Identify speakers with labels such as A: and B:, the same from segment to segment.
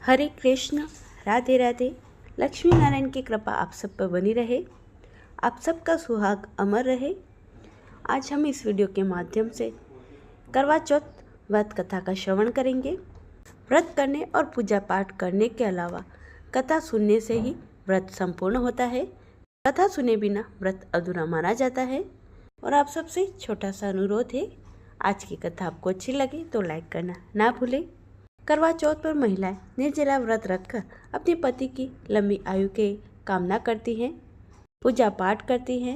A: हरे कृष्ण, राधे राधे। लक्ष्मी नारायण की कृपा आप सब पर बनी रहे, आप सबका सुहाग अमर रहे। आज हम इस वीडियो के माध्यम से करवा चौथ व्रत कथा का श्रवण करेंगे। व्रत करने और पूजा पाठ करने के अलावा कथा सुनने से ही व्रत संपूर्ण होता है। कथा सुने बिना व्रत अधूरा माना जाता है। और आप सबसे छोटा सा अनुरोध है, आज की कथा आपको अच्छी लगे तो लाइक करना ना भूलें। करवा चौथ पर महिलाएं निर्जला व्रत रखकर अपने पति की लंबी आयु की कामना करती हैं, पूजा पाठ करती हैं।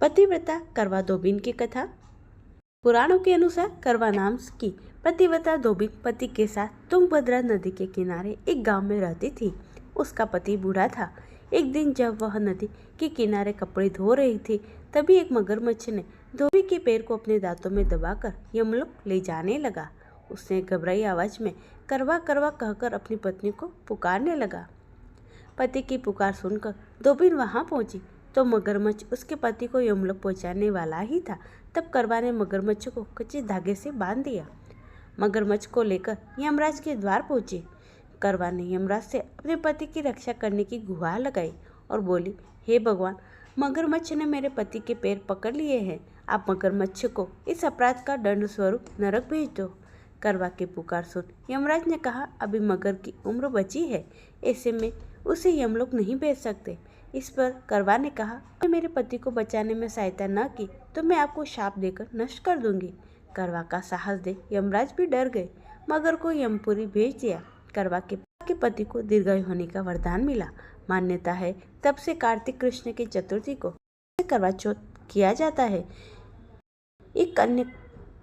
A: पतिव्रता करवा धोबिन की कथा। पुराणों के अनुसार करवा नाम की पतिव्रता धोबिन पति के साथ तुंगभद्रा नदी के किनारे एक गांव में रहती थी। उसका पति बूढ़ा था। एक दिन जब वह नदी के किनारे कपड़े धो रही थी, तभी एक मगरमच्छ ने धोबी के पैर को अपने दांतों में दबाकर यमलोक ले जाने लगा। उसने घबराई आवाज में करवा करवा कहकर अपनी पत्नी को पुकारने लगा। पति की पुकार सुनकर धोबिन वहां पहुंची तो मगरमच्छ उसके पति को यमलोक पहुंचाने वाला ही था। तब करवा ने मगरमच्छ को कच्चे धागे से बांध दिया। मगरमच्छ को लेकर यमराज के द्वार पहुंची। करवा ने यमराज से अपने पति की रक्षा करने की गुहार लगाई और बोली, हे भगवान, मगरमच्छ ने मेरे पति के पैर पकड़ लिए हैं। आप मगरमच्छ को इस अपराध का दंड स्वरूप नरक भेज दो। करवा की पुकार सुन यमराज ने कहा, अभी मगर की उम्र बची है, ऐसे में उसे यमलोक नहीं भेज सकते। इस पर करवा ने कहा, अगर मेरे पति को बचाने में सहायता न की तो मैं आपको शाप देकर नष्ट कर दूंगी। करवा का साहस देख यमराज भी डर गए। मगर को यमपुरी भेज दिया। करवा के पति को दीर्घायु होने का वरदान मिला। मान्यता है तब से कार्तिक कृष्ण की चतुर्थी को करवा चौथ किया जाता है। एक अन्य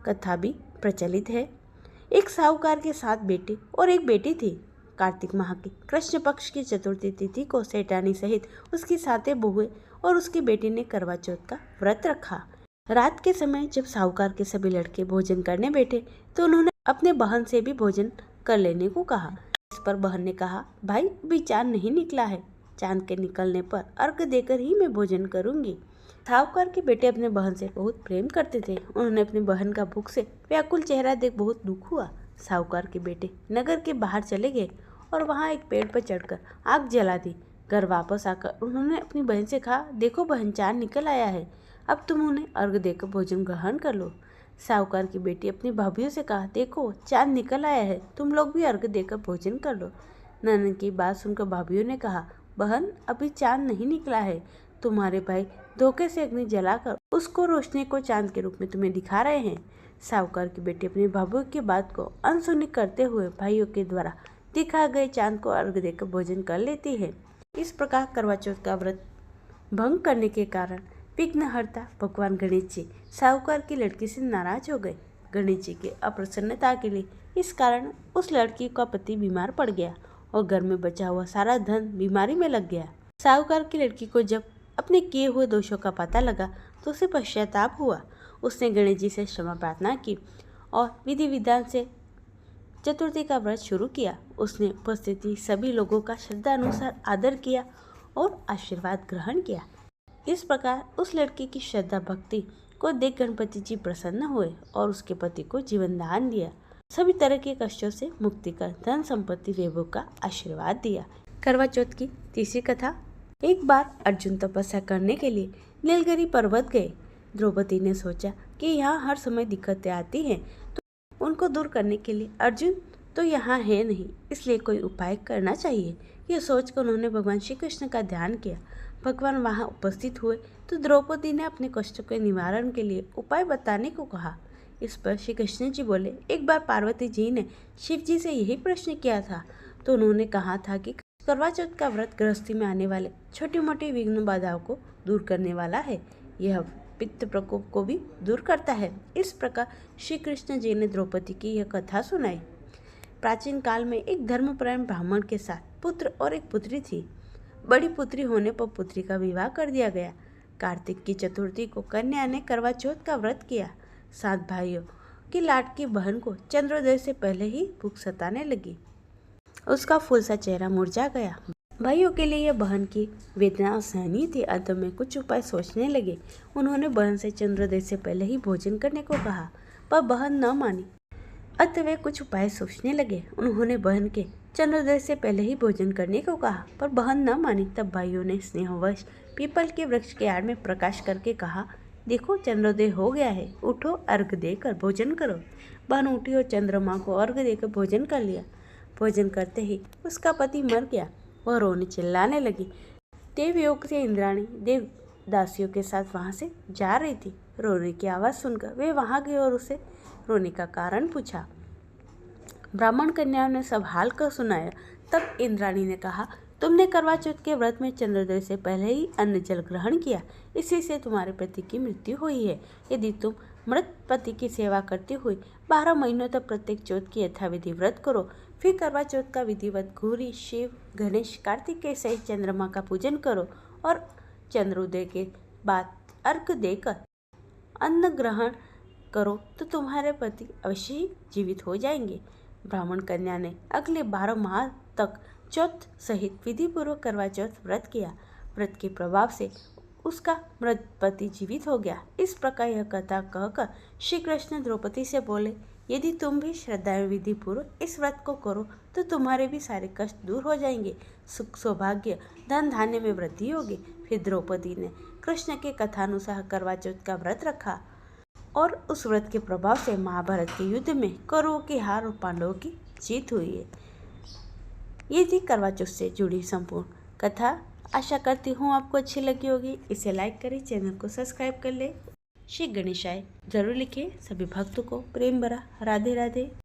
A: कथा भी प्रचलित है। एक साहूकार के 7 बेटे और एक बेटी थी। कार्तिक माह की कृष्ण पक्ष की चतुर्थी तिथि को सेठानी सहित उसकी 7 बहुएं और उसकी बेटी ने करवा चौथ का व्रत रखा। रात के समय जब साहूकार के सभी लड़के भोजन करने बैठे तो उन्होंने अपने बहन से भी भोजन कर लेने को कहा। इस पर बहन ने कहा, भाई, अभी चांद नहीं निकला है, चांद के निकलने पर अर्घ्य देकर ही मैं भोजन करूंगी। साहूकार के बेटे अपने बहन से बहुत प्रेम करते थे। उन्होंने अपनी बहन का भूख से व्याकुल चेहरा देख बहुत दुख हुआ। साहूकार के बेटे नगर के बाहर चले गए और वहां एक पेड़ पर चढ़कर आग जला दी। घर वापस आकर उन्होंने अपनी बहन से कहा, देखो बहन, चांद निकल आया है, अब तुम उन्हें अर्घ देकर भोजन ग्रहण कर लो। साहूकार की बेटी अपनी भाभीयों से कहा, देखो चांद निकल आया है, तुम लोग भी अर्घ देकर भोजन कर लो। ननद की बात सुनकर भाभीयों ने कहा, बहन, अभी चांद नहीं निकला है, तुम्हारे भाई धोखे से अग्नि जलाकर उसको रोशनी को चांद के रूप में तुम्हें दिखा रहे हैं। साहूकार की बेटी अपनी भाभीयों की बात को अनसुनी करते हुए भाइयों के द्वारा दिखा गए चांद को अर्घ देकर भोजन कर लेती है। इस प्रकार करवा चौथ का व्रत भंग करने के कारण विघ्नहर्ता भगवान गणेश जी साहूकार की लड़की से नाराज हो गए। गणेश जी की अप्रसन्नता के लिए इस कारण उस लड़की का पति बीमार पड़ गया और घर में बचा हुआ सारा धन बीमारी में लग गया। साहूकार की लड़की को जब अपने किए हुए दोषों का पता लगा तो उसे पश्चाताप हुआ। उसने गणेश जी से क्षमा प्रार्थना की और विधि विधान से चतुर्थी का व्रत शुरू किया। उसने उपस्थित सभी लोगों का श्रद्धा अनुसार आदर किया और आशीर्वाद ग्रहण किया। इस प्रकार उस लड़की की श्रद्धा भक्ति को देख गणपति जी प्रसन्न हुए और उसके पति को जीवन दान दिया, सभी तरह के कष्टों से मुक्ति कर धन संपत्ति वैभव का आशीर्वाद दिया। करवा चौथ की तीसरी कथा। एक बार अर्जुन तपस्या करने के लिए नीलगिरी पर्वत गए। द्रौपदी ने सोचा कि यहाँ हर समय दिक्कतें आती हैं, तो उनको दूर करने के लिए अर्जुन तो यहाँ है नहीं, इसलिए कोई उपाय करना चाहिए। यह सोचकर उन्होंने भगवान श्री कृष्ण का ध्यान किया। भगवान वहाँ उपस्थित हुए तो द्रौपदी ने अपने कष्टों के निवारण के लिए उपाय बताने को कहा। इस पर श्री कृष्ण जी बोले, एक बार पार्वती जी ने शिव जी से यही प्रश्न किया था, तो उन्होंने कहा था कि करवा चौथ का व्रत गृहस्थी में आने वाले छोटी मोटी विघ्न बाधाओं को दूर करने वाला है। यह पित्त प्रकोप को भी दूर करता है। इस प्रकार श्री कृष्ण जी ने द्रौपदी की यह कथा सुनाई। प्राचीन काल में एक धर्मपरायण ब्राह्मण के साथ पुत्र और एक पुत्री थी। बड़ी पुत्री होने पर पुत्री का विवाह कर दिया गया। कार्तिक की चतुर्थी को कन्या ने करवा चौथ का व्रत किया। 7 भाइयों की लाडकी बहन को चंद्रोदय से पहले ही भूख सताने लगी। उसका फूल सा चेहरा मुरझा गया। भाइयों के लिए यह बहन की वेदना असहनीय थी। अंत में कुछ उपाय सोचने लगे। उन्होंने बहन से चंद्रोदय से पहले ही भोजन करने को कहा, पर बहन न मानी। अतः वे कुछ उपाय सोचने लगे। उन्होंने बहन के चंद्रोदय से पहले ही भोजन करने को कहा, पर बहन न मानी। तब भाइयों ने स्नेहवश पीपल के वृक्ष के आड़ में प्रकाश करके कहा, देखो चंद्रोदय हो गया है, उठो अर्घ देकर भोजन करो। बहन उठी और चंद्रमा को अर्घ देकर भोजन कर लिया। भोजन करते ही उसका पति मर गया। वह रोने चिल्लाने लगी। देवयोग से इंद्राणी देवदासियों के साथ वहां से जा रही थी। रोने की आवाज़ सुनकर वे वहां गए और उसे रोने का कारण पूछा। ब्राह्मण कन्याओं ने सब हाल कर सुनाया। तब इंद्राणी ने कहा, तुमने करवा चौथ के व्रत में चंद्रोदय से पहले ही अन्न जल ग्रहण किया, इसी से तुम्हारे पति की मृत्यु हुई है। यदि तुम मृत पति की सेवा करती हुई 12 महीनों तक प्रत्येक चौथ की यथाविधि व्रत करो, फिर करवा चौथ का विधिवत गौरी, शिव, गणेश, कार्तिकेय सहित चंद्रमा का पूजन करो और चंद्रोदय के बाद अर्घ देकर अन्न ग्रहण करो तो तुम्हारे पति अवश्य ही जीवित हो जाएंगे। ब्राह्मण कन्या ने अगले 12 माह तक चौथ सहित विधिपूर्वक करवा चौथ व्रत किया। व्रत के प्रभाव से उसका मृत पति जीवित हो गया। इस प्रकार यह कथा कहकर श्री कृष्ण द्रौपदी से बोले, यदि तुम भी श्रद्धा एवं विधि पूर्वक इस व्रत को करो तो तुम्हारे भी सारे कष्ट दूर हो जाएंगे, सुख सौभाग्य धन धान्य में वृद्धि होगी। फिर द्रौपदी ने कृष्ण के कथानुसार करवा चौथ का व्रत रखा और उस व्रत के प्रभाव से महाभारत के युद्ध में कौरवों की हार और पांडवों की जीत हुई है। ये थी करवा चौथ से जुड़ी संपूर्ण कथा। आशा करती हूँ आपको अच्छी लगी होगी। इसे लाइक करें, चैनल को सब्सक्राइब कर ले। श्री गणेशाय जरूर लिखें। सभी भक्तों को प्रेम भरा राधे राधे।